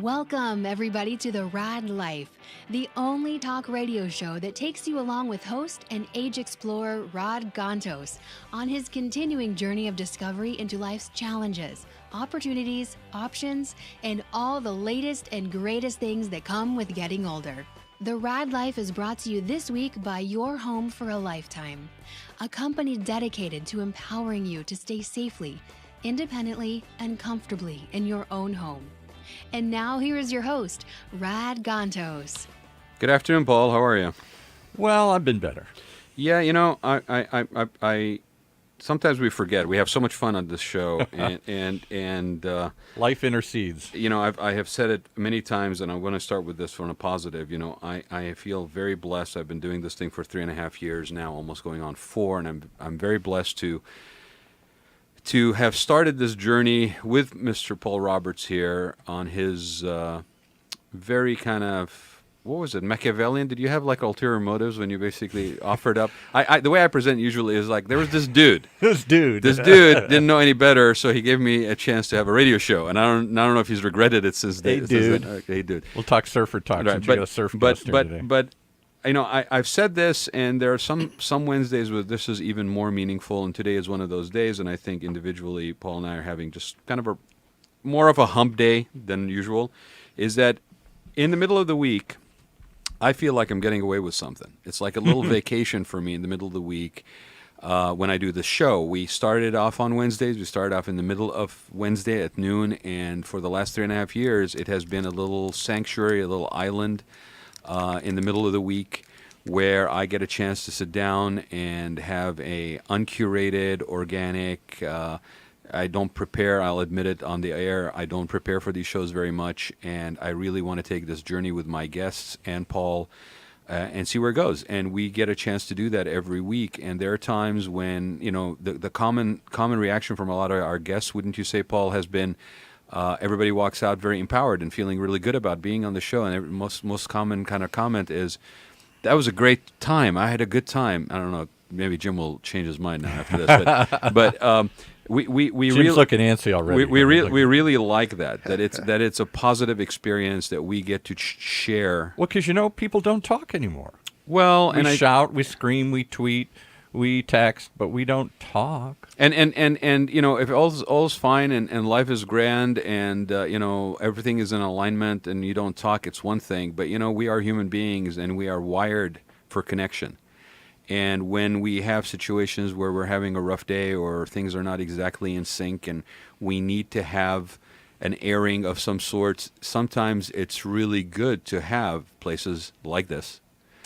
Welcome, everybody, to the Raad Life, the only talk radio show that takes you along with host and age explorer Rod Gantos on his continuing journey of discovery into life's challenges, opportunities, options, and all the latest and greatest things that come with getting older. The Raad Life is brought to you this week by Your Home for a Lifetime, a company dedicated to empowering you to stay safely, independently, and comfortably in your own home. And now here is your host, Rod Gantos. Good afternoon, Paul. How are you? Well, I've been better. Yeah, you know, I sometimes we forget. We have so much fun on this show, and Life intercedes. You know, I have said it many times, and I'm going to start with this one, a positive. You know, I feel very blessed. I've been doing this thing for 3.5 years now, almost going on 4, and I'm very blessed to have started this journey with Mr. Paul Roberts here on his very kind of, what was it, Machiavellian? Did you have like ulterior motives when you basically offered up? The way I present usually is like, there was this dude. This dude didn't know any better, so he gave me a chance to have a radio show. And I don't know if he's regretted it since then. Hey, dude. We'll talk surfer talk, right, since you got a surf guest here today. But you know, I've said this, and there are some Wednesdays where this is even more meaningful, and today is one of those days, and I think individually, Paul and I are having just kind of more of a hump day than usual, is that in the middle of the week, I feel like I'm getting away with something. It's like a little vacation for me in the middle of the week when I do the show. We started off on Wednesdays. We started off in the middle of Wednesday at noon, and for the last 3.5 years, it has been a little sanctuary, a little island in the middle of the week where I get a chance to sit down and have a uncurated, organic, I don't prepare, I'll admit it on the air, I don't prepare for these shows very much, and I really want to take this journey with my guests and Paul and see where it goes. And we get a chance to do that every week, and there are times when, you know, the common reaction from a lot of our guests, wouldn't you say, Paul, has been everybody walks out very empowered and feeling really good about being on the show. And most common kind of comment is, that was a great time. I had a good time. I don't know. Maybe Jim will change his mind now after this. But we Jim's looking antsy already. We really like that it's a positive experience that we get to share. Well, because, you know, people don't talk anymore. Well, we shout, we scream, we tweet, we text, but we don't talk. And you know, if all's fine and life is grand and you know, everything is in alignment and you don't talk, it's one thing. But you know, we are human beings and we are wired for connection. And when we have situations where we're having a rough day or things are not exactly in sync and we need to have an airing of some sorts, sometimes it's really good to have places like this.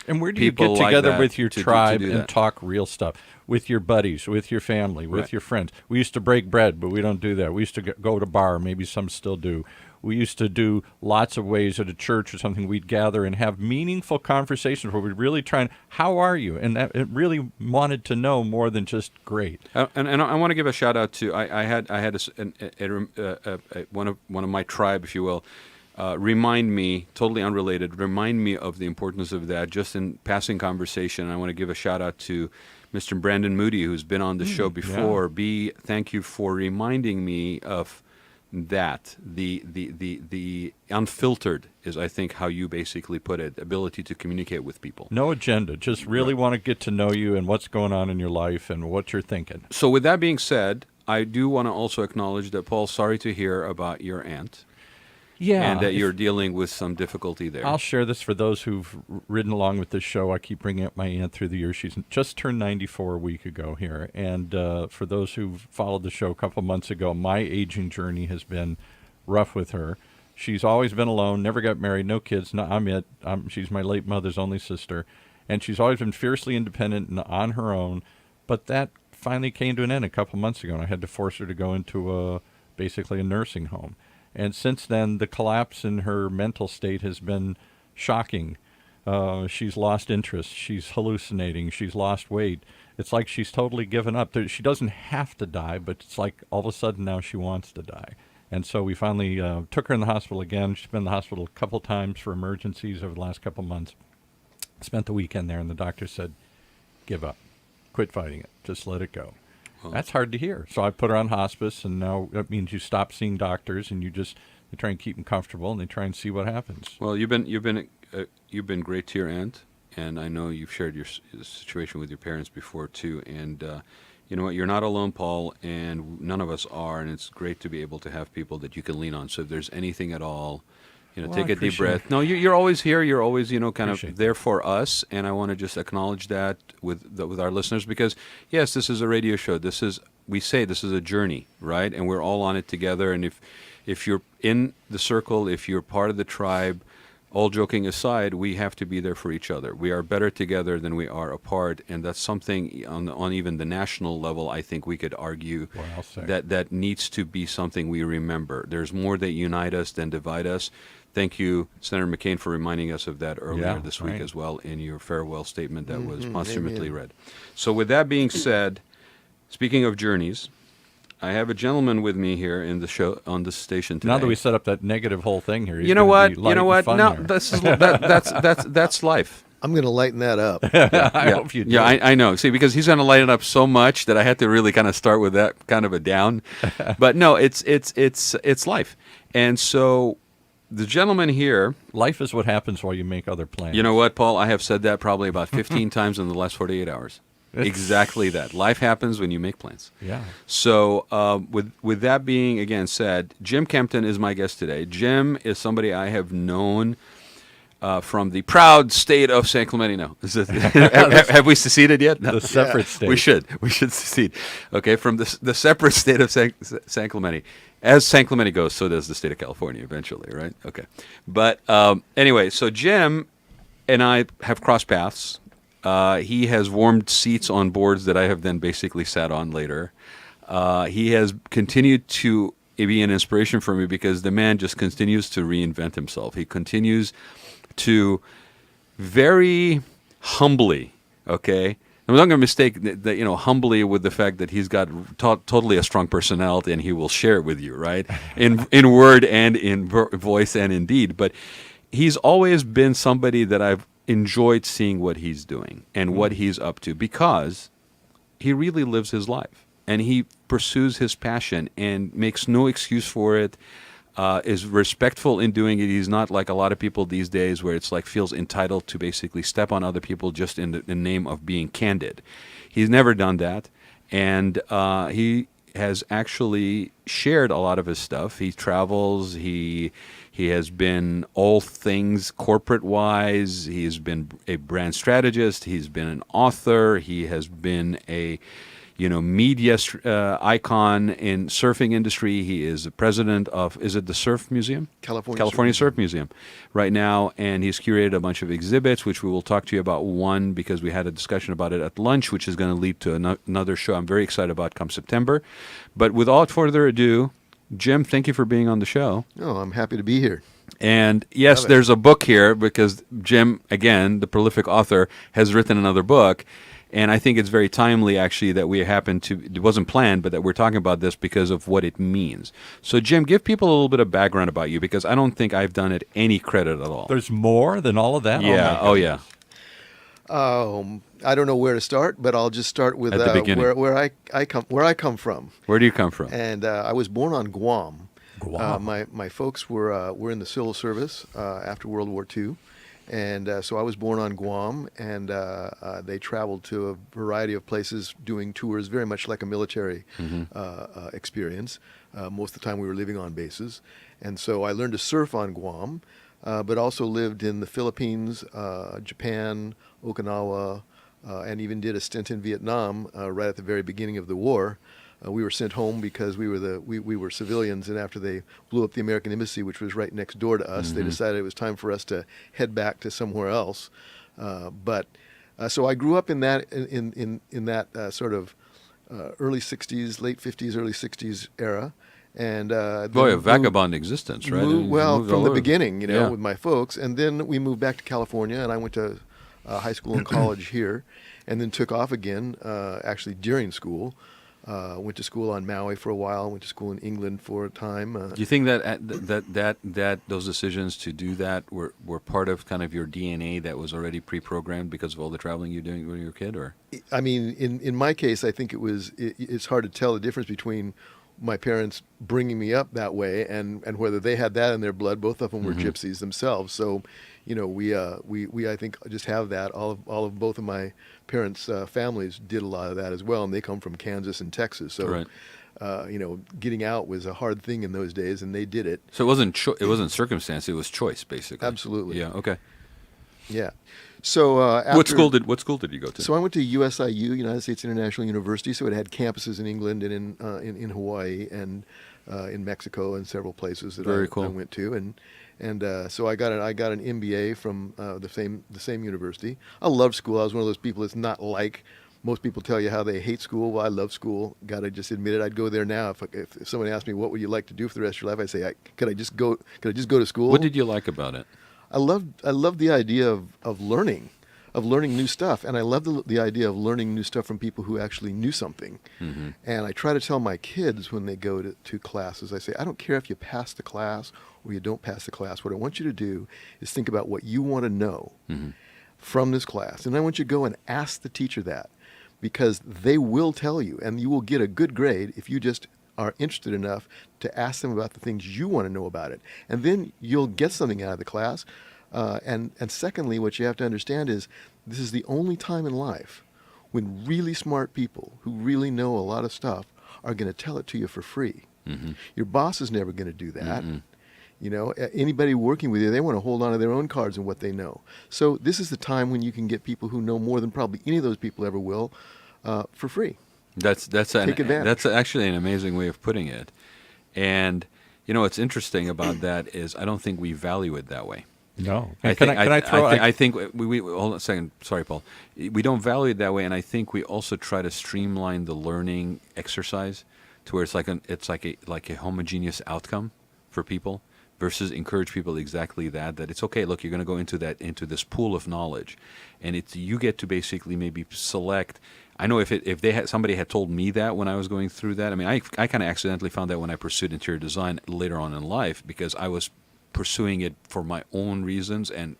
And where do you get together with your tribe and talk real stuff? With your buddies, with your family, with your friends. We used to break bread, but we don't do that. We used to go to bar. Maybe some still do. We used to do lots of ways at a church or something. We'd gather and have meaningful conversations where we'd really try and, how are you? And it really wanted to know more than just great. And I want to give a shout out to, I had one of my tribe, if you will, remind me, totally unrelated, remind me of the importance of that just in passing conversation. I want to give a shout out to Mr. Brandon Moody, who's been on the show before. Yeah. Thank you for reminding me of that. The unfiltered is, I think, how you basically put it, ability to communicate with people. No agenda, just really want to get to know you and what's going on in your life and what you're thinking. So with that being said, I do want to also acknowledge that, Paul, sorry to hear about your aunt. Yeah. And that you're dealing with some difficulty there. I'll share this for those who've ridden along with this show. I keep bringing up my aunt through the years. She's just turned 94 a week ago here. And for those who've followed the show a couple months ago, my aging journey has been rough with her. She's always been alone, never got married, no kids. She's my late mother's only sister. And she's always been fiercely independent and on her own. But that finally came to an end a couple months ago, and I had to force her to go into basically a nursing home. And since then, the collapse in her mental state has been shocking. She's lost interest. She's hallucinating. She's lost weight. It's like she's totally given up. She doesn't have to die, but it's like all of a sudden now she wants to die. And so we finally took her in the hospital again. She's been in the hospital a couple times for emergencies over the last couple months. Spent the weekend there, and the doctor said, give up. Quit fighting it. Just let it go. That's hard to hear. So I put her on hospice, and now that means you stop seeing doctors, and you try and keep them comfortable, and they try and see what happens. Well, you've been great to your aunt, and I know you've shared your situation with your parents before too. And you know what? You're not alone, Paul, and none of us are. And it's great to be able to have people that you can lean on. So if there's anything at all, take a deep breath. No, you're always here. You're always, kind of there for us. And I want to just acknowledge that with our listeners, because yes, this is a radio show. We say this is a journey, right? And we're all on it together. And if you're in the circle, if you're part of the tribe, all joking aside, we have to be there for each other. We are better together than we are apart, and that's something on even the national level, I think we could argue that needs to be something we remember. There's more that unite us than divide us. Thank you, Senator McCain, for reminding us of that earlier this week as well in your farewell statement that was posthumously read. So with that being said, speaking of journeys, I have a gentleman with me here in the show on the station today. Now that we set up that negative whole thing here, you know what? No, that's life. I'm going to lighten that up. I hope you do. Yeah, I know. See, because he's going to lighten it up so much that I had to really kind of start with that kind of a down. But no, it's life. And so the gentleman here. Life is what happens while you make other plans. You know what, Paul? I have said that probably about 15 times in the last 48 hours. Exactly that. Life happens when you make plans. Yeah. So with that being, again, said, Jim Kempton is my guest today. Jim is somebody I have known from the proud state of San Clemente. No. Have we seceded yet? No. The separate state. We should secede. Okay, from the separate state of San Clemente. As San Clemente goes, so does the state of California eventually, right? Okay. But anyway, so Jim and I have crossed paths. He has warmed seats on boards that I have then basically sat on later. He has continued to be an inspiration for me because the man just continues to reinvent himself. He continues to very humbly, okay? I'm not going to mistake that, humbly with the fact that he's got totally a strong personality and he will share it with you, right? In word and in voice and in deed. But he's always been somebody that I've enjoyed seeing what he's doing and what he's up to because he really lives his life and he pursues his passion and makes no excuse for it, is respectful in doing it. He's not like a lot of people these days where it's like feels entitled to basically step on other people just in the name of being candid. He's never done that, and he has actually shared a lot of his stuff. He travels, he has been all things corporate-wise. He's been a brand strategist. He's been an author. He has been a media icon in surfing industry. He is the president of, is it the Surf Museum? California Surf Museum right now, and he's curated a bunch of exhibits, which we will talk to you about one because we had a discussion about it at lunch, which is going to lead to another show I'm very excited about come September. But without further ado, Jim, thank you for being on the show. Oh, I'm happy to be here. And yes, there's a book here because Jim, again, the prolific author, has written another book. And I think it's very timely, actually, that we happen to, it wasn't planned, but that we're talking about this because of what it means. So, Jim, give people a little bit of background about you because I don't think I've done it any credit at all. There's more than all of that? Yeah. Oh, yeah. I don't know where to start, but I'll just start with at the beginning. Where I come from. Where do you come from? And I was born on Guam. Guam. My folks were in the civil service after World War II. And so I was born on Guam, and they traveled to a variety of places doing tours, very much like a military experience. Most of the time we were living on bases. And so I learned to surf on Guam, but also lived in the Philippines, Japan, Okinawa, and even did a stint in Vietnam right at the very beginning of the war. We were sent home because we were civilians, and after they blew up the American embassy, which was right next door to us, they decided it was time for us to head back to somewhere else. So I grew up in that sort of early '60s, late '50s, early '60s era, and a vagabond existence, right? From the beginning, with my folks, and then we moved back to California, and I went to high school and college here, and then took off again, actually during school. Went to school on Maui for a while. Went to school in England for a time. Do you think that those decisions to do that were part of kind of your DNA that was already pre-programmed because of all the traveling you're doing when you were a kid, or? I mean, in my case, I think it's hard to tell the difference between my parents bringing me up that way and whether they had that in their blood. Both of them were gypsies themselves, so we I think just have that. All of both of my parents' families did a lot of that as well, and they come from Kansas and Texas. So, right. Getting out was a hard thing in those days, and they did it. So it wasn't circumstance; it was choice, basically. Absolutely. Yeah. Okay. Yeah. So what school did you go to? So I went to USIU, United States International University. So it had campuses in England and in Hawaii and in Mexico and several places that I went to, and so I got an MBA from the same university. I loved school. I was one of those people that's not like most people tell you how they hate school. Well, I love school. Got to just admit it. I'd go there now if someone asked me what would you like to do for the rest of your life, I'd say could I just go to school? What did you like about it? I loved the idea of learning new stuff, and I love the idea of learning new stuff from people who actually knew something. Mm-hmm. And I try to tell my kids when they go to classes, I say, I don't care if you pass the class or you don't pass the class. What I want you to do is think about what you want to know from this class, and I want you to go and ask the teacher that, because they will tell you, and you will get a good grade if you just are interested enough to ask them about the things you want to know about it. And then you'll get something out of the class. And secondly, what you have to understand is this is the only time in life when really smart people who really know a lot of stuff are going to tell it to you for free. Mm-hmm. Your boss is never going to do that. Mm-hmm. Anybody working with you, they want to hold on to their own cards and what they know. So this is the time when you can get people who know more than probably any of those people ever will for free. That's actually an amazing way of putting it. And what's interesting about that is I don't think we value it that way. No. I think we hold on a second. Sorry, Paul. We don't value it that way, and I think we also try to streamline the learning exercise to where it's like a homogeneous outcome for people, versus encourage people exactly that it's okay. Look, you're going to go into this pool of knowledge, and you get to basically maybe select. I know if somebody had told me that when I was going through that. I mean, I kind of accidentally found that when I pursued interior design later on in life, because I was pursuing it for my own reasons and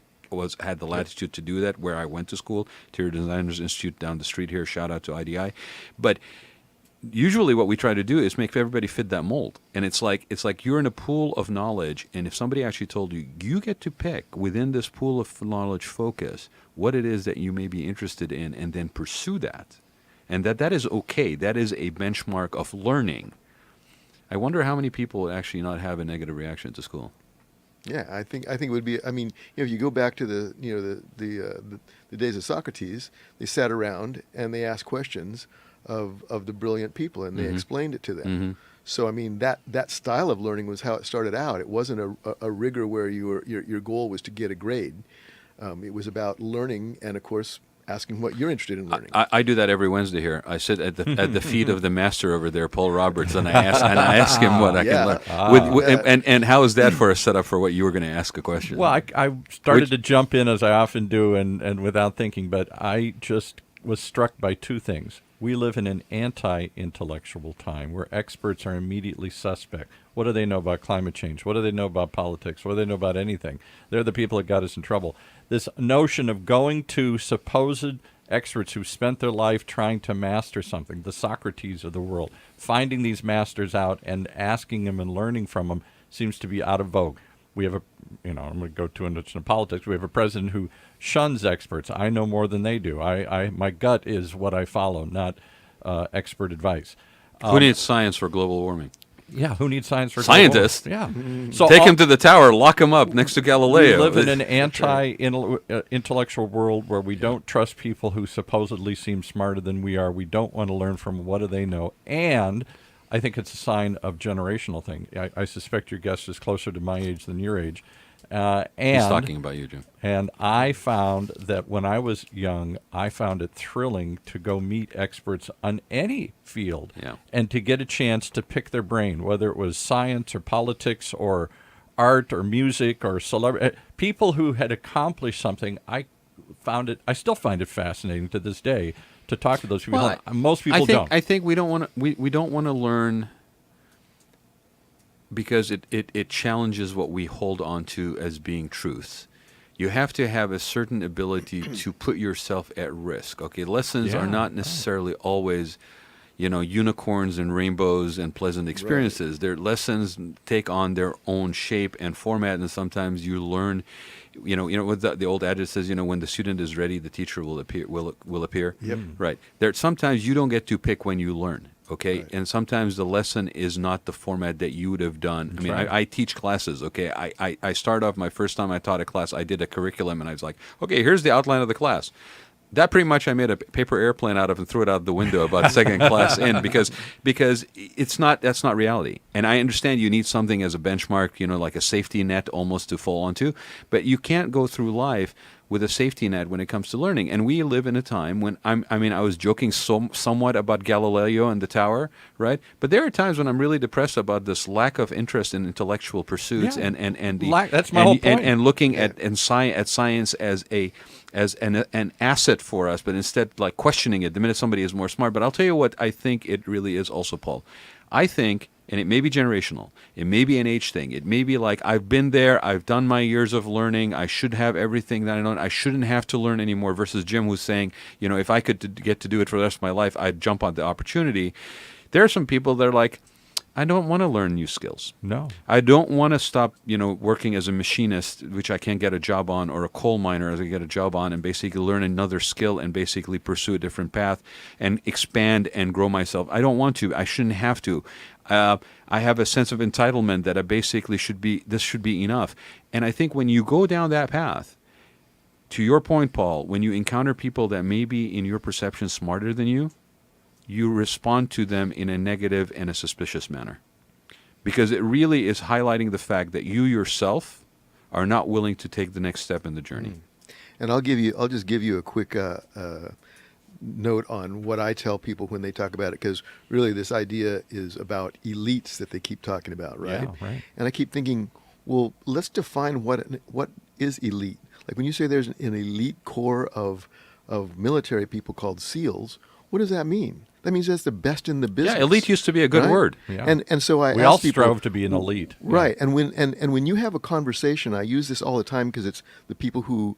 had the latitude to do that where I went to school, Interior Designers Institute down the street here. Shout out to IDI. But usually what we try to do is make everybody fit that mold. And it's like you're in a pool of knowledge, and if somebody actually told you get to pick within this pool of knowledge focus what it is that you may be interested in and then pursue that. And that is okay. That is a benchmark of learning. I wonder how many people would actually not have a negative reaction to school. Yeah, I think it would be. I mean, if you go back to the days of Socrates, they sat around and they asked questions of the brilliant people, and they explained it to them. Mm-hmm. So I mean, that style of learning was how it started out. It wasn't a rigor where your goal was to get a grade. It was about learning, and of course, asking what you're interested in learning. I do that every Wednesday here. I sit at the feet of the master over there, Paul Roberts, and I ask him what I can learn. And how is that for a setup for what you were going to ask a question? Well, I started to jump in as I often do, and without thinking, but I just was struck by two things. We live in an anti-intellectual time where experts are immediately suspect. What do they know about climate change? What do they know about politics? What do they know about anything? They're the people that got us in trouble. This notion of going to supposed experts who spent their life trying to master something, the Socrates of the world, finding these masters out and asking them and learning from them seems to be out of vogue. We have I'm going to go too into politics. We have a president who shuns experts. I know more than they do. My gut is what I follow, not expert advice. Who needs science for global warming? Yeah, who needs science for scientists? Yeah, so take him to the tower, lock him up next to Galileo. We live in an anti-intellectual world where we don't trust people who supposedly seem smarter than we are. We don't want to learn from what do they know, and I think it's a sign of generational thing. I suspect your guest is closer to my age than your age. He's talking about you, Jim. And I found that when I was young, I found it thrilling to go meet experts on any field and to get a chance to pick their brain, whether it was science or politics or art or music or celebrity. People who had accomplished something, I still find it fascinating to this day to talk to those people. Well, Most people don't. I think we don't want to. We don't want to learn because it challenges what we hold on to as being truth. You have to have a certain ability to put yourself at risk. Okay, lessons are not necessarily always, unicorns and rainbows and pleasant experiences. Their lessons take on their own shape and format, and sometimes you learn. What the old adage says. When the student is ready, the teacher will appear. Will appear. Yep. Right. There. Sometimes you don't get to pick when you learn. Okay, Right. and sometimes the lesson is not the format that you would have done. I mean, right. I teach classes. Okay, I start off my first time I taught a class. I did a curriculum, and I was like, okay, here's the outline of the class. That pretty much I made a paper airplane out of and threw it out the window about the second class in because that's not reality. And I understand you need something as a benchmark, like a safety net almost to fall onto, but you can't go through life with a safety net when it comes to learning. And we live in a time when I was joking somewhat about Galileo and the tower, right? But there are times when I'm really depressed about this lack of interest in intellectual pursuits That's my whole point. And looking at science as an asset for us, but instead like questioning it the minute somebody is more smart. But I'll tell you what I think it really is also, Paul. I think, and it may be generational, it may be an age thing, it may be like I've been there, I've done my years of learning, I should have everything that I know, I shouldn't have to learn anymore, versus Jim who's saying, if I could get to do it for the rest of my life, I'd jump on the opportunity. There are some people that are like, I don't want to learn new skills. No. I don't want to stop, working as a machinist, which I can't get a job on, or a coal miner as I get a job on, and basically learn another skill and basically pursue a different path and expand and grow myself. I don't want to. I shouldn't have to. I have a sense of entitlement that this should be enough. And I think when you go down that path, to your point, Paul, when you encounter people that may be, in your perception, smarter than you respond to them in a negative and a suspicious manner. Because it really is highlighting the fact that you yourself are not willing to take the next step in the journey. And I'll just give you a quick note on what I tell people when they talk about it, because really this idea is about elites that they keep talking about, right? Yeah, right. And I keep thinking, well, let's define what is elite. Like when you say there's an elite corps of military people called SEALs, what does that mean? That means that's the best in the business. Yeah, elite used to be a good word. Yeah. And so I We ask all people, strove to be an elite. right? And when you have a conversation, I use this all the time because it's the people who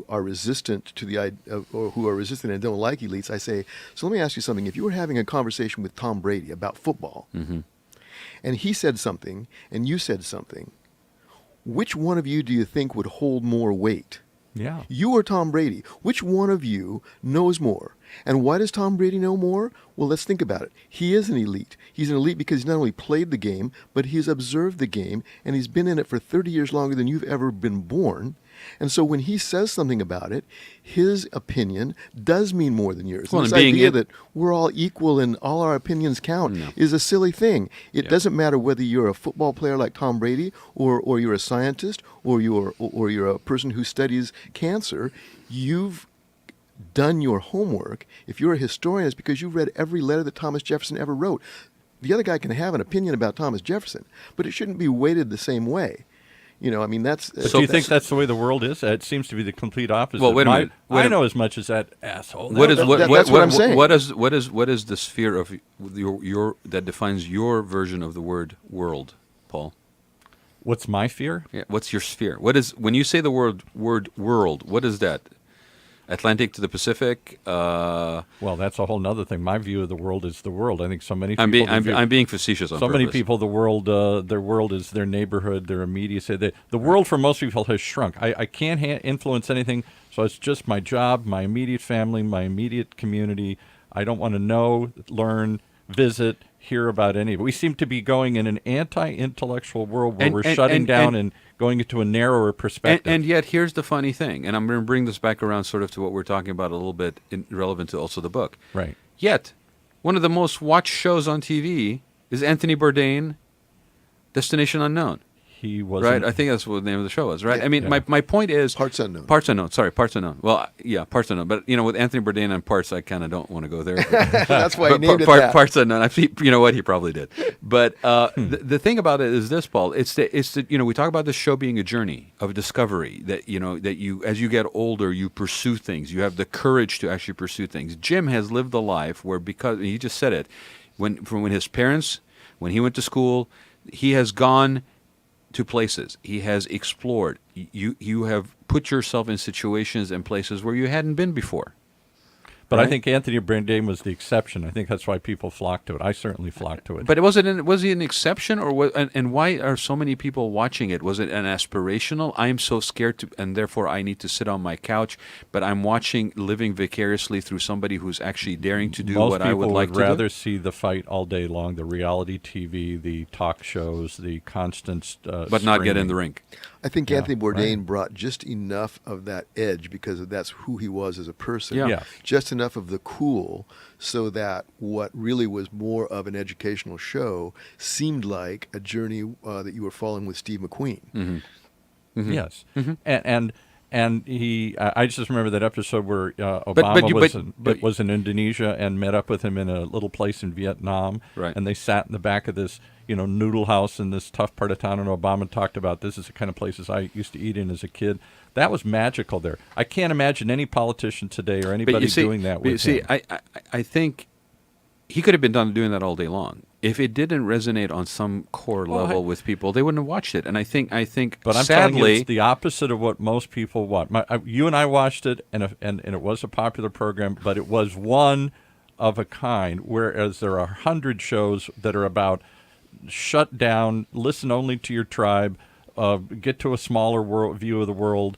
are resistant to the idea, or who are resistant and don't like elites. I say, so let me ask you something. If you were having a conversation with Tom Brady about football, and he said something and you said something, which one of you do you think would hold more weight? Yeah. You or Tom Brady? Which one of you knows more? And why does Tom Brady know more? Well, let's think about it. He is an elite. He's an elite because he's not only played the game, but he's observed the game, and he's been in it for 30 years longer than you've ever been born. And so when he says something about it, his opinion does mean more than yours. Well, and this and being idea it- that we're all equal and all our opinions count is a silly thing. It doesn't matter whether you're a football player like Tom Brady, or you're a scientist, or you're a person who studies cancer. You've done your homework. If you're a historian, it's because you've read every letter that Thomas Jefferson ever wrote. The other guy can have an opinion about Thomas Jefferson, but it shouldn't be weighted the same way. That's... But do you think that's the way the world is? It seems to be the complete opposite. Well, wait a minute. I know as much as that asshole. That's what I'm saying. What is the sphere of your that defines your version of the word world, Paul? What's my fear? Yeah, what's your sphere? What is, when you say the word world? What is that? Atlantic to the Pacific. Well, that's a whole nother thing. My view of the world is the world. I think so many people. I'm being facetious on so purpose. many people, the world, their world is their neighborhood, their immediacy. The world for most people has shrunk. I can't influence anything, so it's just my job, my immediate family, my immediate community. I don't want to know, learn, visit, hear about any of it. We seem to be going in an anti-intellectual world where we're shutting down and going into a narrower perspective. And yet, here's the funny thing, and I'm going to bring this back around sort of to what we're talking about a little bit, relevant to also the book. Right. Yet, one of the most watched shows on TV is Anthony Bourdain, Destination Unknown. he wasn't. Right, I think that's what the name of the show was, right? Yeah. I mean, my point is... Parts Unknown. Parts Unknown, sorry, Parts Unknown. Well, yeah, Parts Unknown. But, with Anthony Bourdain and Parts, I kind of don't want to go there. That's why he But named it that. Parts Unknown, you know what, he probably did. But the thing about it is this, Paul, it's the we talk about the show being a journey of discovery, that, that you, as you get older, you pursue things. You have the courage to actually pursue things. Jim has lived a life where, because, he just said it, when his parents, when he went to school, he has gone to places. He has explored. You have put yourself in situations and places where you hadn't been before. But right? I think Anthony Bourdain was the exception. I think that's why people flocked to it. I certainly flocked to it. But was he an exception, or and why are so many people watching it? Was it an aspirational? I am so scared to, and therefore I need to sit on my couch. But I'm living vicariously through somebody who's actually daring to do what I would like to do. Most people would rather see the fight all day long, the reality TV, the talk shows, the constant but not get in the ring. I think Anthony Bourdain brought just enough of that edge, because that's who he was as a person. Yeah. Yeah. Just enough of the cool, so that what really was more of an educational show seemed like a journey that you were following with Steve McQueen. Mm-hmm. Mm-hmm. Yes. Mm-hmm. And he, I just remember that episode where Obama was in Indonesia and met up with him in a little place in Vietnam. Right. And they sat in the back of this, noodle house in this tough part of town. And Obama talked about, this is the kind of places I used to eat in as a kid. That was magical there. I can't imagine any politician today or anybody doing that with him. I think he could have been done doing that all day long. If it didn't resonate on some core level with people, they wouldn't have watched it. And I think, but I'm sadly, telling you, it's the opposite of what most people want. You and I watched it, and it was a popular program, but it was one of a kind. Whereas there are 100 shows that are about shut down, listen only to your tribe, get to a smaller view of the world.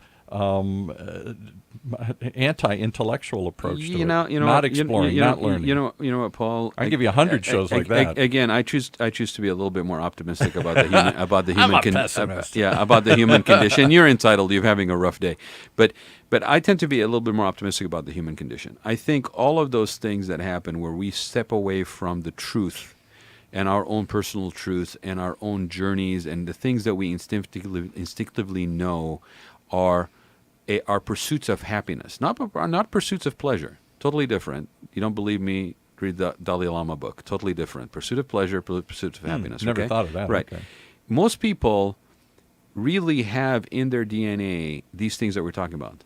Anti-intellectual approach to it. Not exploring, not learning. You know what, Paul? I give you 100 shows like that. Again, I choose to be a little bit more optimistic about the human about the human I'm a pessimist. about the human condition. You're entitled. You're having a rough day, but I tend to be a little bit more optimistic about the human condition. I think all of those things that happen where we step away from the truth and our own personal truth and our own journeys and the things that we instinctively know are pursuits of happiness, not pursuits of pleasure. Totally different. You don't believe me? Read the Dalai Lama book. Totally different. Pursuit of pleasure, pursuit of happiness. Never thought of that. Right. Okay. Most people really have in their DNA these things that we're talking about.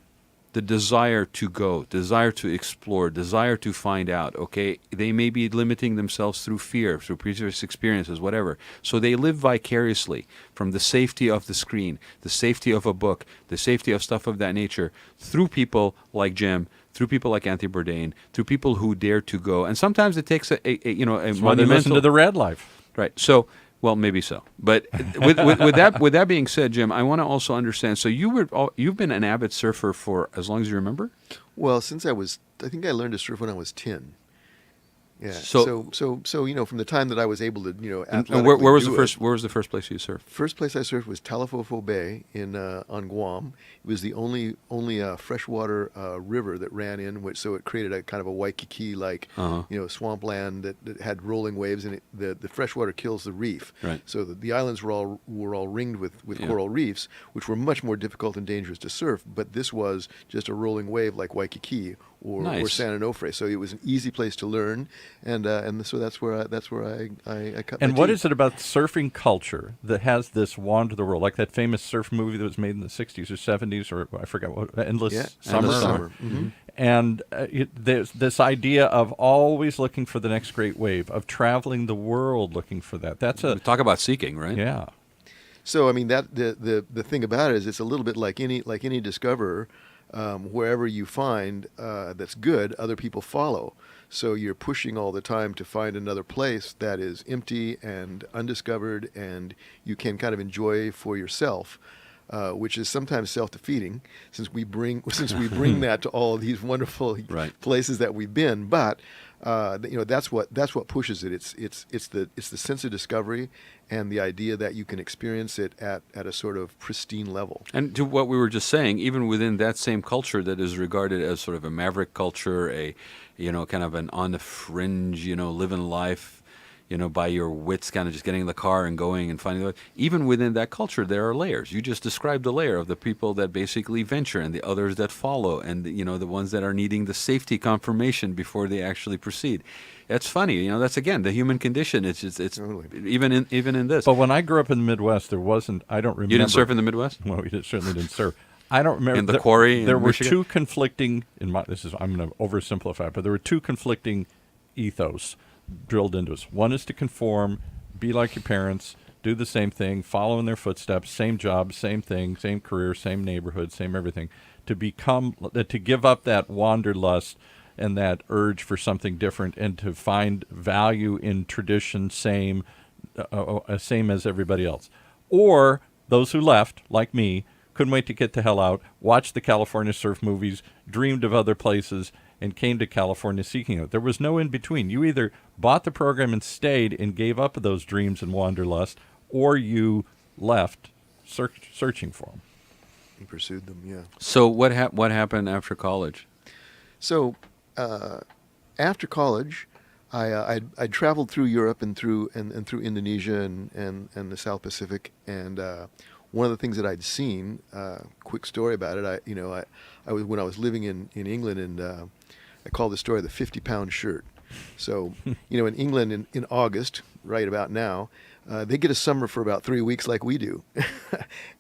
The desire to go, desire to explore, desire to find out, okay? They may be limiting themselves through fear, through previous experiences, whatever. So they live vicariously from the safety of the screen, the safety of a book, the safety of stuff of that nature, through people like Jim, through people like Anthony Bourdain, through people who dare to go. And sometimes it takes a That's monumental... why they listen to the Raad Life. Right. So... Well, maybe so, but with that being said, Jim, I want to also understand. So you've been an avid surfer for as long as you remember. Well, since I think I learned to surf when I was 10. Yeah. So from the time that I was able to, and where was the first place you surfed? First place I surfed was Talafofo Bay on Guam. It was the only freshwater river that ran in, so it created a kind of a Waikiki like swampland that had rolling waves, and the freshwater kills the reef. Right. So the islands were all ringed with coral reefs, which were much more difficult and dangerous to surf. But this was just a rolling wave like Waikiki or San Onofre. So it was an easy place to learn, and so that's where I cut. And my what teeth. is it about surfing culture that has this wand to the world, like that famous surf movie that was made in the 60s or 70s, or I forget what, Endless Summer? Endless Summer. Mm-hmm. And there's this idea of always looking for the next great wave, of traveling the world looking for that. Talk about seeking, right? Yeah. So I mean that the thing about it is it's a little bit like any discoverer. Wherever you find that's good, other people follow. So you're pushing all the time to find another place that is empty and undiscovered, and you can kind of enjoy for yourself, which is sometimes self-defeating, since we bring that to all of these wonderful places that we've been. But that's what pushes it. It's the sense of discovery and the idea that you can experience it at a sort of pristine level. And to what we were just saying, even within that same culture that is regarded as sort of a maverick culture, kind of an on the fringe, living life, by your wits kind of just getting in the car and going and finding. Even within that culture, there are layers. You just described the layer of the people that basically venture and the others that follow, and the ones that are needing the safety confirmation before they actually proceed. That's funny. That's again the human condition. It's Totally. even in this. But when I grew up in the Midwest, there wasn't. I don't remember. You didn't surf in the Midwest? Well, we certainly didn't surf. I don't remember. In the quarry in there were Michigan? two conflicting. I'm going to oversimplify, but there were two conflicting ethos drilled into us. One is to conform, be like your parents, do the same thing, follow in their footsteps, same job, same thing, same career, same neighborhood, same everything. To give up that wanderlust and that urge for something different, and to find value in tradition, same as everybody else. Or those who left, like me, couldn't wait to get the hell out, watched the California surf movies, dreamed of other places, and came to California seeking it. There was no in between. You either bought the program and stayed and gave up those dreams and wanderlust, or you left searching for them. And pursued them, yeah. So what happened after college? So after college, I traveled through Europe and through Indonesia and the South Pacific, and one of the things that I'd seen, quick story about it, I was when I was living in England, and I call the story the 50-pound shirt. So, in England in August, right about now, they get a summer for about 3 weeks like we do.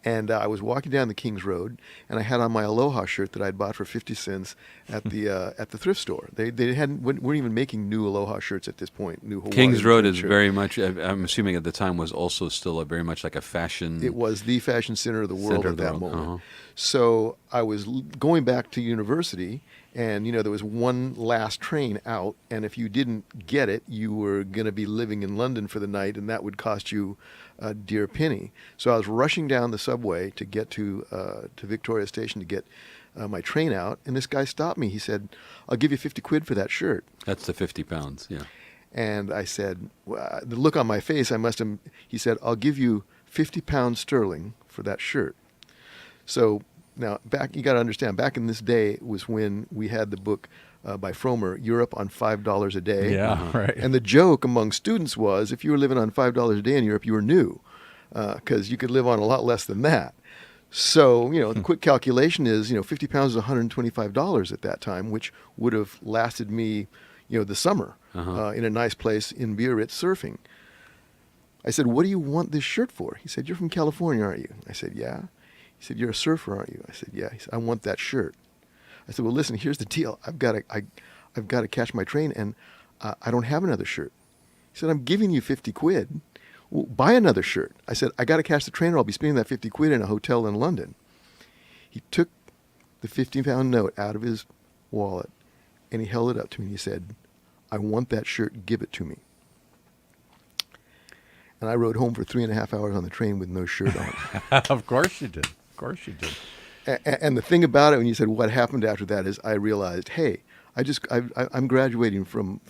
And I was walking down the King's Road, and I had on my Aloha shirt that I'd bought for 50 cents at the thrift store. They weren't even making new Aloha shirts at this point. New Hawaiian King's Road is shirt. very much, I'm assuming at the time, was also still very much like a fashion. It was the fashion center of the world Center at of the that world, moment. So I was going back to university, and there was one last train out, and if you didn't get it, you were going to be living in London for the night, and that would cost you a dear penny. So I was rushing down the subway to get to Victoria Station to get my train out, and this guy stopped me. He said, "I'll give you 50 quid for that shirt." That's the 50 pounds, yeah. And I said, well, the look on my face, he said, "I'll give you 50 pounds sterling for that shirt." So now, you got to understand, back in this day was when we had the book by Fromer, Europe on $5 a day. Yeah, right. And the joke among students was, if you were living on $5 a day in Europe, you were new, because you could live on a lot less than that. So, the quick calculation is, 50 pounds is $125 at that time, which would have lasted me, the summer in a nice place in Biarritz surfing. I said, "What do you want this shirt for?" He said, "You're from California, aren't you?" I said, "Yeah." He said, "You're a surfer, aren't you?" I said, "Yeah." He said, "I want that shirt." I said, "Well, listen, here's the deal. I've got to catch my train, and I don't have another shirt." He said, "I'm giving you 50 quid. Well, buy another shirt." I said, "I got to catch the train, or I'll be spending that 50 quid in a hotel in London." He took the 50-pound note out of his wallet, and he held it up to me, and he said, "I want that shirt. Give it to me." And I rode home for 3.5 hours on the train with no shirt on. Of course you did. Of course you did. And the thing about it, when you said what happened after that, is I realized, hey, I'm graduating from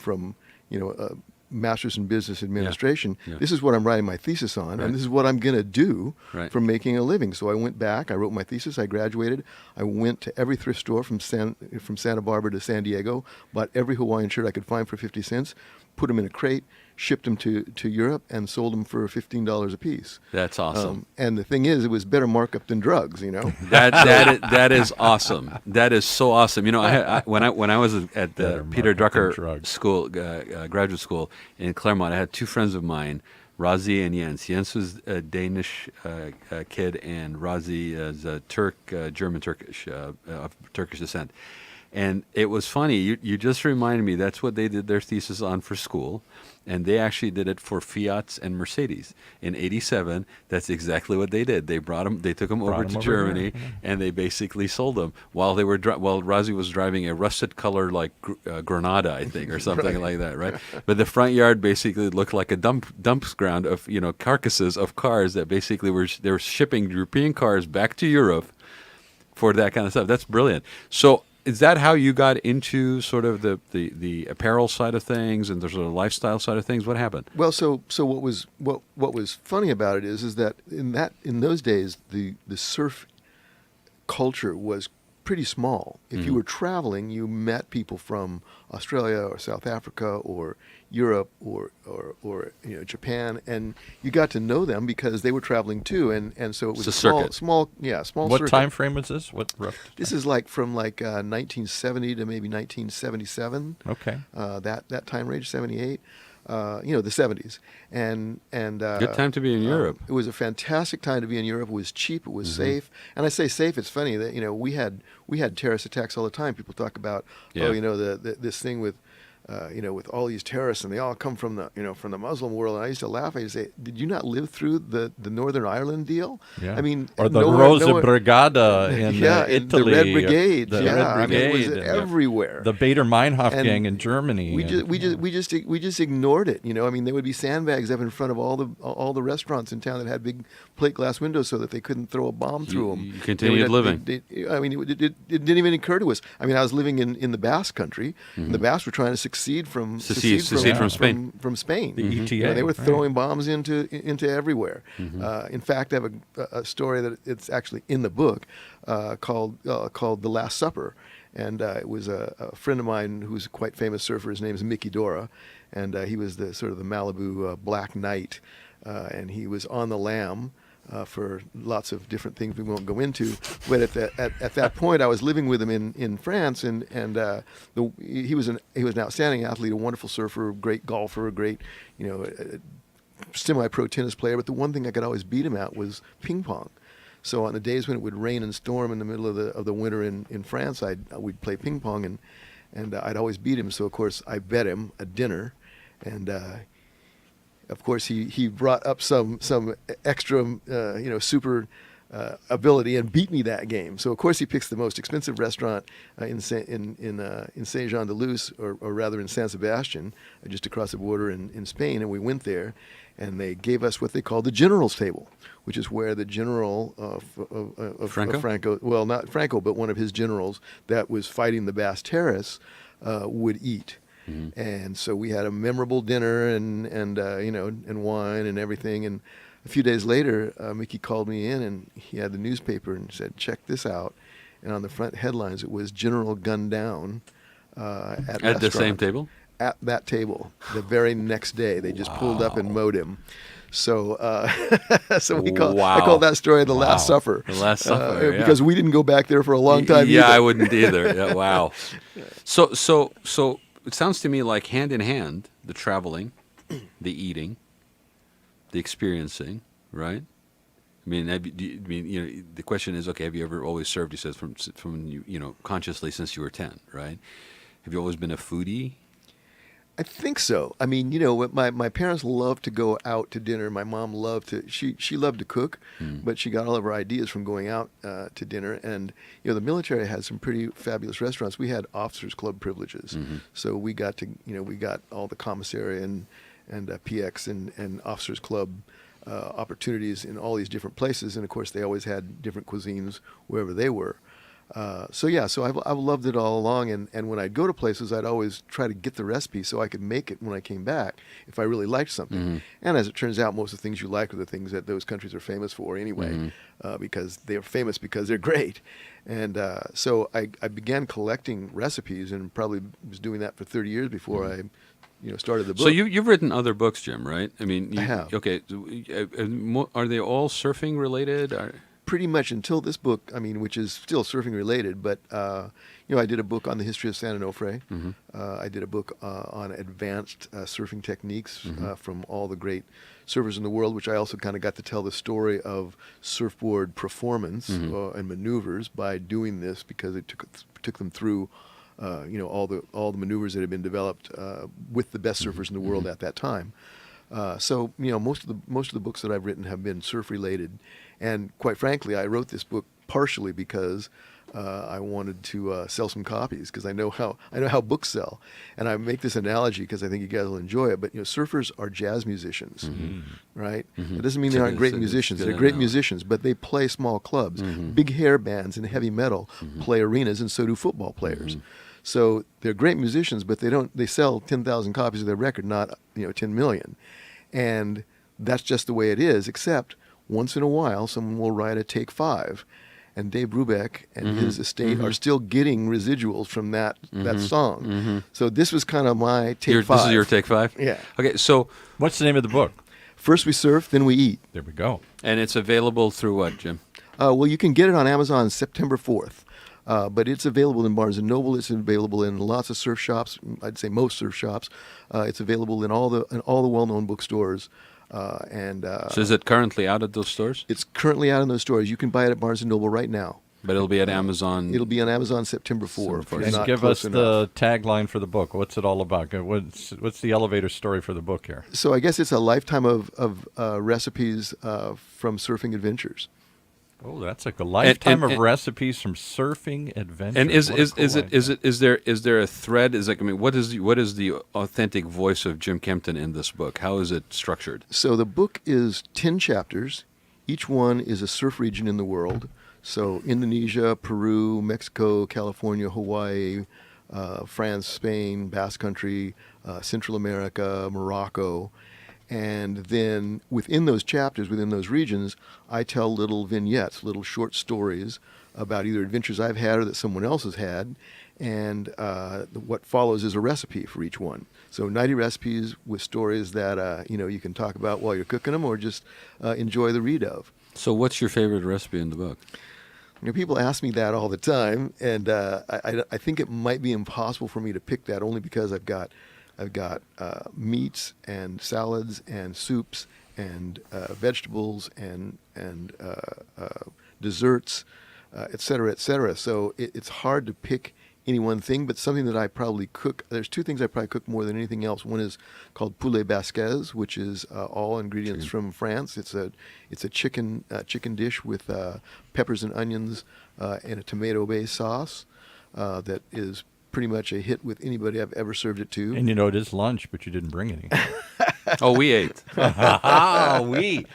a master's in business administration. Yeah. This is what I'm writing my thesis on, Right. and this is what I'm going to do Right. for making a living. So I went back, I wrote my thesis, I graduated, I went to every thrift store from Santa Barbara to San Diego, bought every Hawaiian shirt I could find for 50 cents, put them in a crate, shipped them to Europe, and sold them for $15 a piece. That's awesome. And the thing is, it was better markup than drugs, That is awesome. That is so awesome. When I was at the Better Peter market than Drucker drugs. School, graduate school in Claremont, I had two friends of mine, Razi and Jens. Jens was a Danish kid, and Razi is a German-Turkish, of Turkish descent. And it was funny. You just reminded me. That's what they did their thesis on for school, and they actually did it for Fiats and Mercedes in '87. That's exactly what they did. They brought them. They took them over to Germany, and they basically sold them while they were while Razi was driving a rusted color like Granada, I think, or something like that, right? But the front yard basically looked like a dumps ground of carcasses of cars that basically they were shipping European cars back to Europe for that kind of stuff. That's brilliant. So. Is that how you got into sort of the apparel side of things and the sort of lifestyle side of things? What happened? Well, so what was funny about it is that in those days the surf culture was pretty small. If you were traveling, you met people from Australia or South Africa or Europe or Japan, and you got to know them because they were traveling too, and so it was It's a small What circuit. time frame was this? What rough? This is like from 1970 to maybe 1977. Okay. That time range, 78. The 70s, and Good time to be in Europe. It was a fantastic time to be in Europe. It was cheap. It was safe. And I say safe. It's funny that we had terrorist attacks all the time. People talk about this thing with with all these terrorists, and they all come from the Muslim world. And I used to laugh. I used to say, did you not live through the Northern Ireland deal? Yeah. I mean, or the Rosa Brigada in Italy. the Red Brigade. The Red Brigade. I mean, it was everywhere. The Bader Meinhof And gang in Germany. We just ignored it. I mean, there would be sandbags up in front of all the restaurants in town that had big plate glass windows so that they couldn't throw a bomb through them. You continued living. It didn't even occur to us. I mean, I was living in the Basque country. And the Basques were trying to secede from Spain. From Spain. The ETA. They were throwing bombs into everywhere. In fact, I have a story that it's actually in the book called The Last Supper. And it was a friend of mine who's a quite famous surfer. His name is Mickey Dora, and he was the sort of the Malibu Black Knight, and he was on the lam for lots of different things we won't go into. But at that point, I was living with him in France, and he was an outstanding athlete, a wonderful surfer, great golfer, a great semi-pro tennis player. But the one thing I could always beat him at was ping pong. So on the days when it would rain and storm in the middle of the winter in France, we'd play ping pong, and I'd always beat him. So of course I bet him a dinner, and of course he brought up some extra super ability and beat me that game. So of course he picks the most expensive restaurant in Saint-Jean-de-Luz, or rather in San Sebastian, just across the border in Spain, and we went there. And they gave us what they called the general's table, which is where the general of Franco, well, not Franco, but one of his generals that was fighting the Basque terrorists would eat. And so we had a memorable dinner and wine and everything. And a few days later, Mickey called me in, and he had the newspaper and said, "Check this out." And on the front headlines, it was "General gunned down at the same table. At that table, the very next day, they just pulled up and mowed him. So, I call that story the Last Supper. The Last Supper, because we didn't go back there for a long time. Yeah, either. I wouldn't either. Yeah, wow. So it sounds to me like hand in hand, the traveling, the eating, the experiencing, right? I mean, the question is, okay, have you ever always served? He says from consciously since you were 10, right? Have you always been a foodie? I think so. I mean, my parents loved to go out to dinner. My mom loved to. She loved to cook, but she got all of her ideas from going out to dinner. And the military had some pretty fabulous restaurants. We had officers' club privileges, so we got all the commissary and PX and officers' club opportunities in all these different places. And of course, they always had different cuisines wherever they were. So I've loved it all along, and when I'd go to places, I'd always try to get the recipe so I could make it when I came back if I really liked something. And as it turns out, most of the things you like are the things that those countries are famous for anyway, because they're famous because they're great. And so I began collecting recipes, and probably was doing that for 30 years before I started the book. So you've written other books, Jim, right? I mean, I have. Okay, are they all surfing related? Pretty much until this book, which is still surfing related, but I did a book on the history of San Onofre. I did a book on advanced surfing techniques from all the great surfers in the world, which I also kind of got to tell the story of surfboard performance and maneuvers by doing this, because it took them through all the maneuvers that had been developed with the best surfers in the world at that time. So most of the books that I've written have been surf related. And quite frankly, I wrote this book partially because I wanted to sell some copies, because I know how books sell. And I make this analogy because I think you guys will enjoy it. But surfers are jazz musicians, right? It doesn't mean they aren't great musicians. They're great musicians, but they play small clubs. Big hair bands and heavy metal play arenas, and so do football players. So they're great musicians, but they sell 10,000 copies of their record, not 10 million. And that's just the way it is, except once in a while, someone will write a take 5, and Dave Brubeck and his estate are still getting residuals from that song. So this was kind of my take 5. This is your take 5? Yeah. Okay, so What's the name of the book? First we surf, then we eat. There we go. and it's available through what, Jim? Well, you can get it on Amazon September 4th. But it's available in Barnes & Noble. It's available in lots of surf shops. I'd say most surf shops. It's available in all the well-known bookstores. So is it currently out at those stores? It's currently out in those stores. You can buy it at Barnes & Noble right now. But it'll be at Amazon. It'll be on Amazon September 4th. if you're And not give close us enough. the tagline for the book. What's it all about? What's the elevator story for the book here? So I guess it's a lifetime of recipes from surfing adventures. Oh, that's like a lifetime and- of recipes from surfing adventures. And What a cool idea. is there a thread? What is the authentic voice of Jim Kempton in this book? How is it structured? So the book is 10 chapters. Each one is a surf region in the world. So Indonesia, Peru, Mexico, California, Hawaii, France, Spain, Basque Country, Central America, Morocco. And then within those chapters, within those regions, I tell little vignettes, little short stories about either adventures I've had or that someone else has had. And what follows is a recipe for each one. So 90 recipes with stories that you can talk about while you're cooking them or just enjoy the read of. So what's your favorite recipe in the book? People ask me that all the time, and I think it might be impossible for me to pick that only because I've got meats and salads and soups and vegetables and desserts, et cetera, et cetera. So it's hard to pick any one thing, but something that I probably cook. There's two things I probably cook more than anything else. One is called poulet basquez, which is all ingredients from France. It's a chicken dish with peppers and onions and a tomato-based sauce that is pretty much a hit with anybody I've ever served it to. And it is lunch, but you didn't bring any. Oh, we ate. The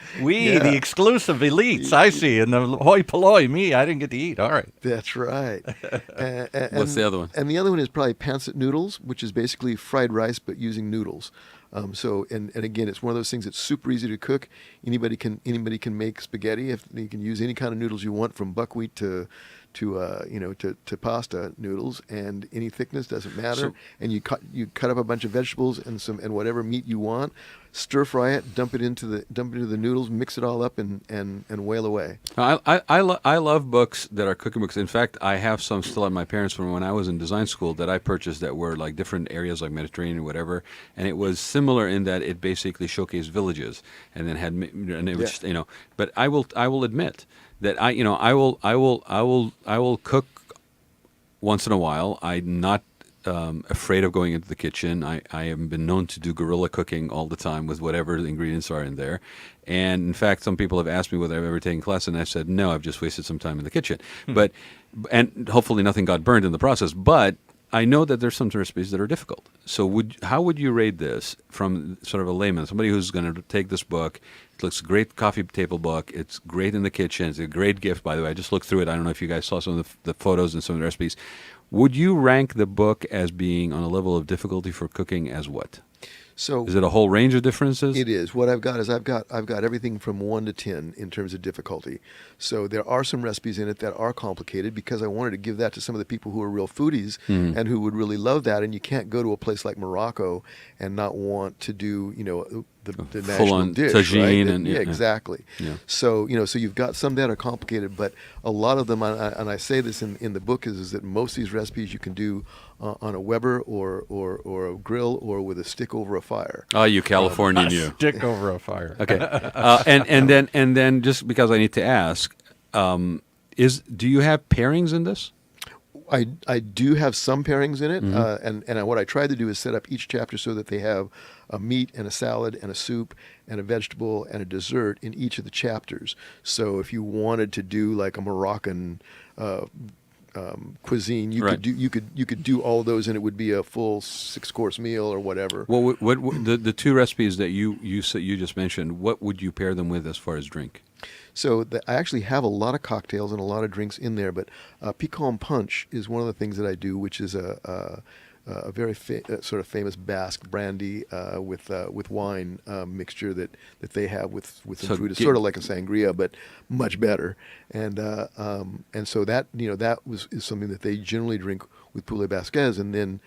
exclusive elites, I see. And the hoi polloi, me, I didn't get to eat. All right. That's right. What's the other one? And the other one is probably pancit noodles, which is basically fried rice but using noodles. And again, it's one of those things that's super easy to cook. Anybody can make spaghetti. If you can use any kind of noodles you want, from buckwheat to pasta noodles, and any thickness doesn't matter. And you cut up a bunch of vegetables and whatever meat you want, stir fry it, dump it into the noodles, mix it all up, and whale away. I love books that are cooking books. In fact, I have some still at my parents' from when I was in design school that I purchased that were like different areas like Mediterranean or whatever, and it was similar in that it basically showcased villages and then But I will admit that I will cook once in a while. I'm not afraid of going into the kitchen. I have been known to do guerrilla cooking all the time with whatever the ingredients are in there. And in fact, some people have asked me whether I've ever taken class, and I've said no. I've just wasted some time in the kitchen. And hopefully nothing got burned in the process. But I know that there's some recipes that are difficult. So how would you rate this from sort of a layman, somebody who's going to take this book? It looks a great coffee table book. It's great in the kitchen. It's a great gift, by the way. I just looked through it. I don't know if you guys saw some of the photos and some of the recipes. Would you rank the book as being on a level of difficulty for cooking as what? So is it a whole range of differences? It is. What I've got is I've got everything from 1 to 10 in terms of difficulty. So there are some recipes in it that are complicated because I wanted to give that to some of the people who are real foodies and who would really love that. And you can't go to a place like Morocco and not want to do the national full-on dish, tagine, right? and exactly. Yeah. So so you've got some that are complicated, but a lot of them, and I say this in the book, is that most of these recipes you can do on a Weber or a grill or with a stick over a fire. Oh, you Californian, you. Stick over a fire. Okay, and then just because I need to ask, do you have pairings in this? I do have some pairings in it, and what I tried to do is set up each chapter so that they have a meat and a salad and a soup and a vegetable and a dessert in each of the chapters. So if you wanted to do like a Moroccan cuisine, you could do all of those, and it would be a full 6-course meal or whatever. Well, what the two recipes that you just mentioned, what would you pair them with as far as drink? So I actually have a lot of cocktails and a lot of drinks in there, but pecan punch is one of the things that I do, which is a very sort of famous Basque brandy with wine mixture that they have with some food. It's sort of like a sangria, but much better. And so that is something that they generally drink with poulet basquez. And then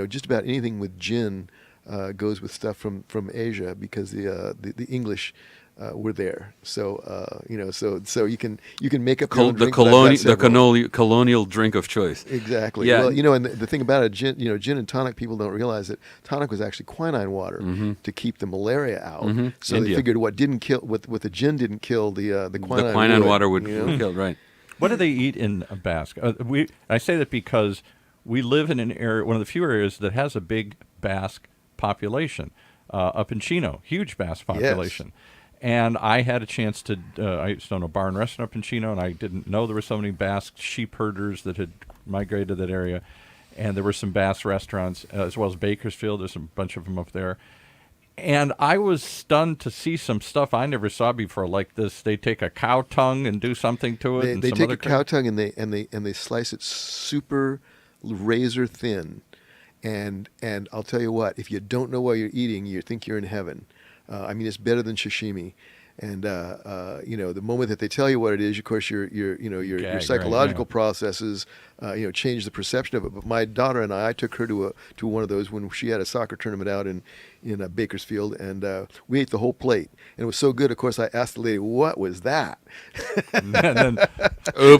just about anything with gin goes with stuff from Asia, because the English were there. So so you can make up your own drink. The colonial drink of choice. Exactly. Yeah. Well, and the thing about it, gin and tonic, people don't realize that tonic was actually quinine water to keep the malaria out. So India. they figured what the gin didn't kill, the quinine. The quinine water would kill, right? What do they eat in Basque? I say that because we live in an area, one of the few areas that has a big Basque population. Up in Chino, huge Basque population. Yes. And I had a chance to, I used to own a bar and restaurant up in Chino, and I didn't know there were so many Basque sheep herders that had migrated to that area. And there were some Basque restaurants, as well as Bakersfield. There's a bunch of them up there. And I was stunned to see some stuff I never saw before like this. They take a cow tongue and do something to it. They take a cow tongue and they slice it super razor thin. And I'll tell you what, if you don't know what you're eating, you think you're in heaven. It's better than sashimi. And the moment that they tell you what it is, of course, your psychological processes change the perception of it. But my daughter and I took her to one of those when she had a soccer tournament out in Bakersfield, and we ate the whole plate. And it was so good. Of course, I asked the lady, "What was that?" And then, and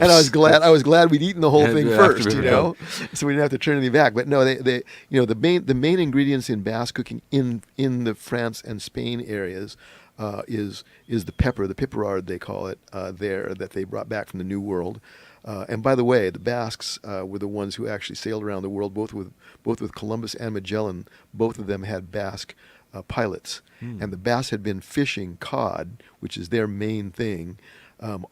I was glad we'd eaten the whole thing first, so we didn't have to turn anything back. But no, the main ingredients in Basque cooking in the France and Spain areas is the pepper, the piperard they call it there, that they brought back from the New World. And by the way, the Basques were the ones who actually sailed around the world, both with Columbus and Magellan. Both of them had Basque pilots, and the Basques had been fishing cod, which is their main thing,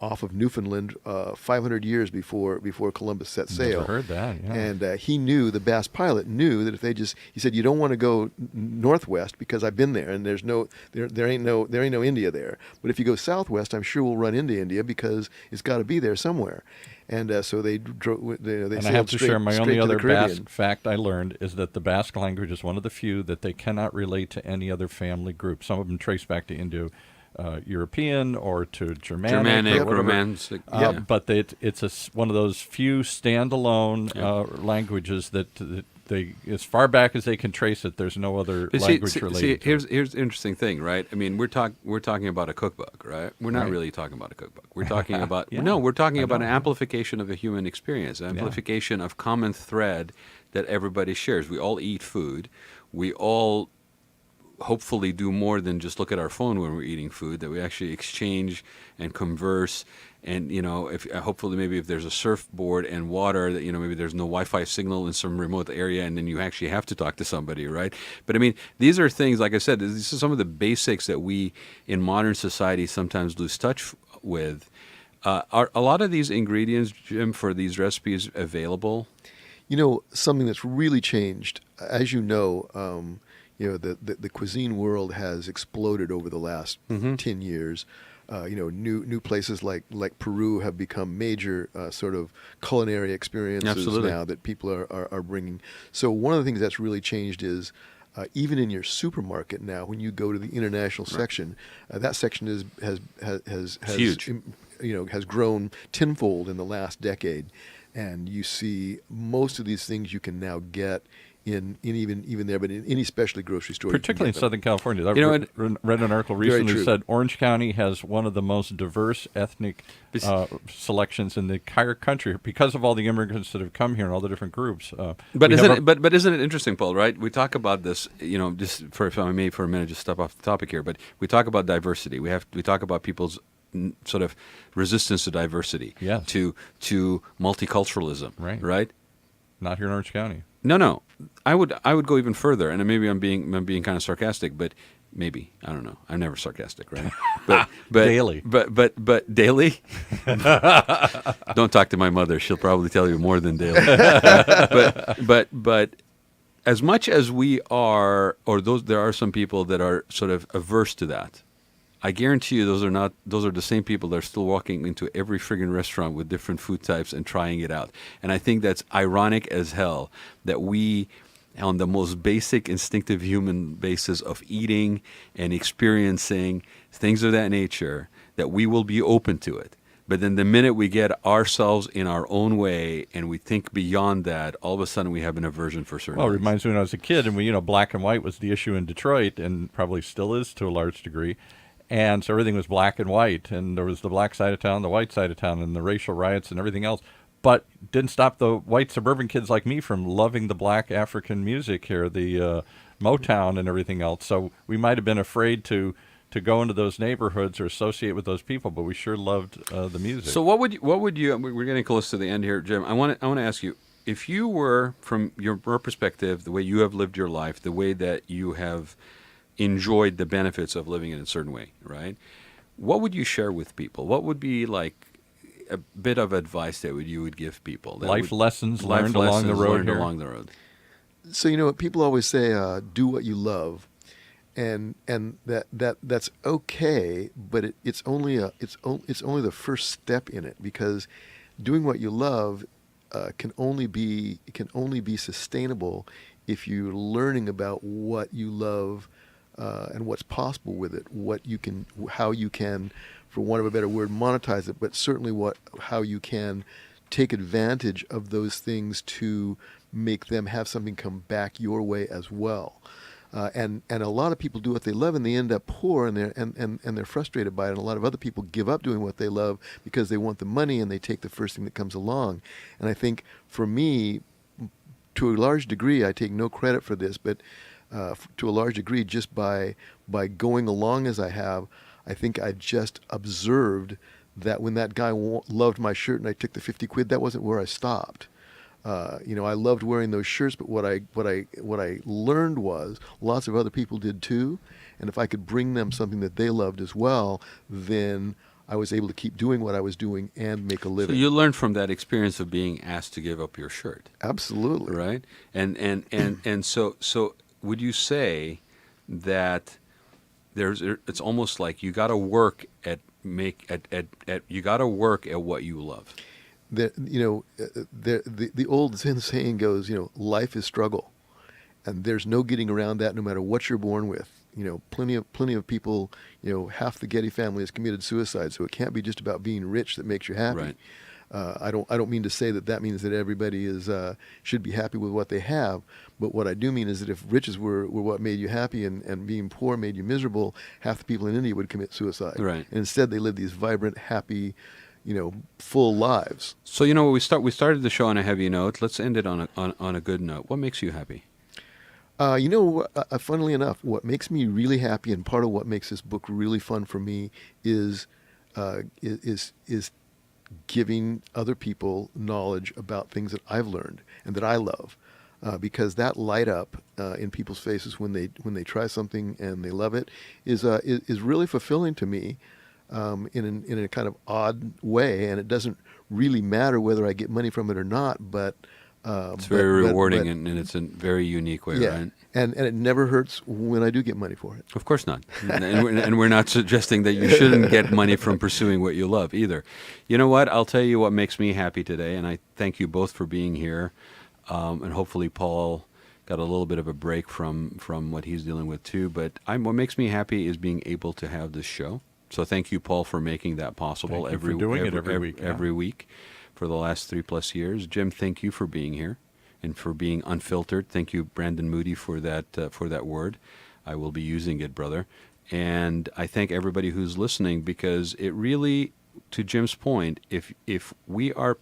off of Newfoundland 500 years before Columbus set sail. Never heard that. Yeah. And the Basque pilot knew that if he said, you don't want to go northwest because I've been there and there ain't no India there. But if you go southwest, I'm sure we'll run into India because it's got to be there somewhere. And so they drove. They and sailed I have to share my only other Caribbean. Basque fact I learned is that the Basque language is one of the few that they cannot relate to any other family group. Some of them trace back to Indo-European or to Germanic Romantic. But it's one of those few standalone languages that they, as far back as they can trace it, there's no other language related. Here's the interesting thing, right? I mean, we're talking about a cookbook, right? We're not really talking about a cookbook. We're talking about we're talking about an amplification of a human experience, an amplification of common thread that everybody shares. We all eat food. We all hopefully do more than just look at our phone when we're eating food, that we actually exchange and converse. And, if hopefully maybe if there's a surfboard and water, that, maybe there's no Wi-Fi signal in some remote area, and then you actually have to talk to somebody, right? But, I mean, these are things, like I said, these are some of the basics that we in modern society sometimes lose touch with. Are a lot of these ingredients, Jim, for these recipes available? Something that's really changed, as you know, the cuisine world has exploded over the last 10 years. New places like Peru have become major sort of culinary experiences now that people are bringing. So one of the things that's really changed is even in your supermarket now, when you go to the international section, that section has huge. Has grown tenfold in the last decade, and you see most of these things you can now get in even there, but in any specialty grocery store. Particularly in Southern California. I read an article recently that said Orange County has one of the most diverse ethnic selections in the entire country because of all the immigrants that have come here and all the different groups. But isn't it interesting, Paul, right? We talk about this, just if I may for a minute just step off the topic here, but we talk about diversity. We talk about people's sort of resistance to diversity, to multiculturalism, right? Not here in Orange County. No. I would go even further, and maybe I'm being kind of sarcastic, but maybe I don't know. I'm never sarcastic, right? But daily. But daily. Don't talk to my mother; she'll probably tell you more than daily. but as much as we are, there are some people that are sort of averse to that. I guarantee you those are the same people that are still walking into every friggin' restaurant with different food types and trying it out. And I think that's ironic as hell that we, on the most basic instinctive human basis of eating and experiencing things of that nature, that we will be open to it. But then the minute we get ourselves in our own way and we think beyond that, all of a sudden we have an aversion for certain Well, it things. reminds me when I was a kid, and black and white was the issue in Detroit, and probably still is to a large degree. And so everything was black and white, and there was the black side of town, the white side of town, and the racial riots and everything else. But didn't stop the white suburban kids like me from loving the black African music here, the Motown and everything else. So we might have been afraid to go into those neighborhoods or associate with those people, but we sure loved the music. So what would you? We're getting close to the end here, Jim. I want to ask you, if you were, from your perspective, the way you have lived your life, the way that you have enjoyed the benefits of living in a certain way, right? What would you share with people? What would be like a bit of advice that you would give people? Life lessons learned along the road here. Along the road. So people always say, do what you love. And that's okay, but it's only the first step in it, because doing what you love can only be sustainable if you're learning about what you love and what's possible with it, how you can, for want of a better word, monetize it, but certainly how you can take advantage of those things to make them have something come back your way as well. And a lot of people do what they love and they end up poor, and they're frustrated by it. And a lot of other people give up doing what they love because they want the money and they take the first thing that comes along. And I think for me, to a large degree, I take no credit for this, but to a large degree, just by going along as I have, I think I just observed that when that guy loved my shirt and I took the 50 quid, that wasn't where I stopped. I loved wearing those shirts, but what I learned was lots of other people did too, and if I could bring them something that they loved as well, then I was able to keep doing what I was doing and make a living. So you learned from that experience of being asked to give up your shirt. Absolutely. Right? And so would you say that it's almost like you got to work at what you love? The old Zen saying goes, life is struggle, and there's no getting around that, no matter what you're born with. Plenty of people, half the Getty family has committed suicide, so it can't be just about being rich that makes you happy. Right. I don't mean to say that means that everybody should be happy with what they have, but what I do mean is that if riches were what made you happy and being poor made you miserable, half the people in India would commit suicide. Right. And instead, they live these vibrant, happy, full lives. So we started the show on a heavy note. Let's end it on a good note. What makes you happy? Funnily enough, what makes me really happy, and part of what makes this book really fun for me, is giving other people knowledge about things that I've learned and that I love, because that light up in people's faces when they try something and they love it is really fulfilling to me. In a kind of odd way, and it doesn't really matter whether I get money from it or not, but it's very rewarding, and it's a very unique way, yeah, right? And it never hurts when I do get money for it. Of course not. and we're not suggesting that you shouldn't get money from pursuing what you love either. You know what? I'll tell you what makes me happy today, and I thank you both for being here, and hopefully Paul got a little bit of a break from what he's dealing with too. But what makes me happy is being able to have this show. So thank you, Paul, for making that possible every week for the last 3+ years. Jim, thank you for being here and for being unfiltered. Thank you, Brandon Moody, for that word. I will be using it, brother. And I thank everybody who's listening, because it really, to Jim's point, if we are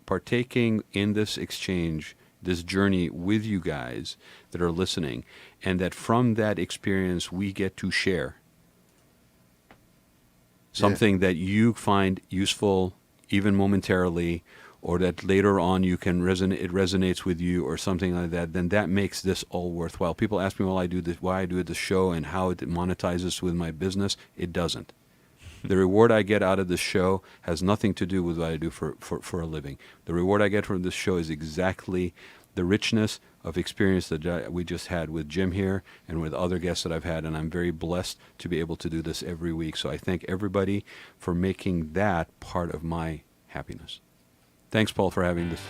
partaking in this exchange, this journey with you guys that are listening, and that from that experience we get to share something that you find useful, even momentarily, or that later on it resonates with you, or something like that, then that makes this all worthwhile. People ask me, why I do this show and how it monetizes with my business. It doesn't. The reward I get out of this show has nothing to do with what I do for a living. The reward I get from this show is exactly the richness of experience that we just had with Jim here and with other guests that I've had, and I'm very blessed to be able to do this every week. So I thank everybody for making that part of my happiness. Thanks, Paul, for having this.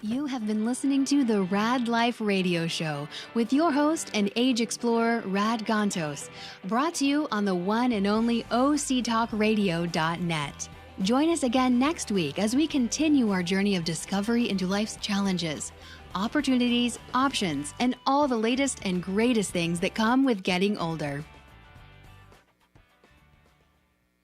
You have been listening to the Raad Life Radio Show with your host and age explorer, Rod Gantos, brought to you on the one and only octalkradio.net. Join us again next week as we continue our journey of discovery into life's challenges, opportunities, options, and all the latest and greatest things that come with getting older.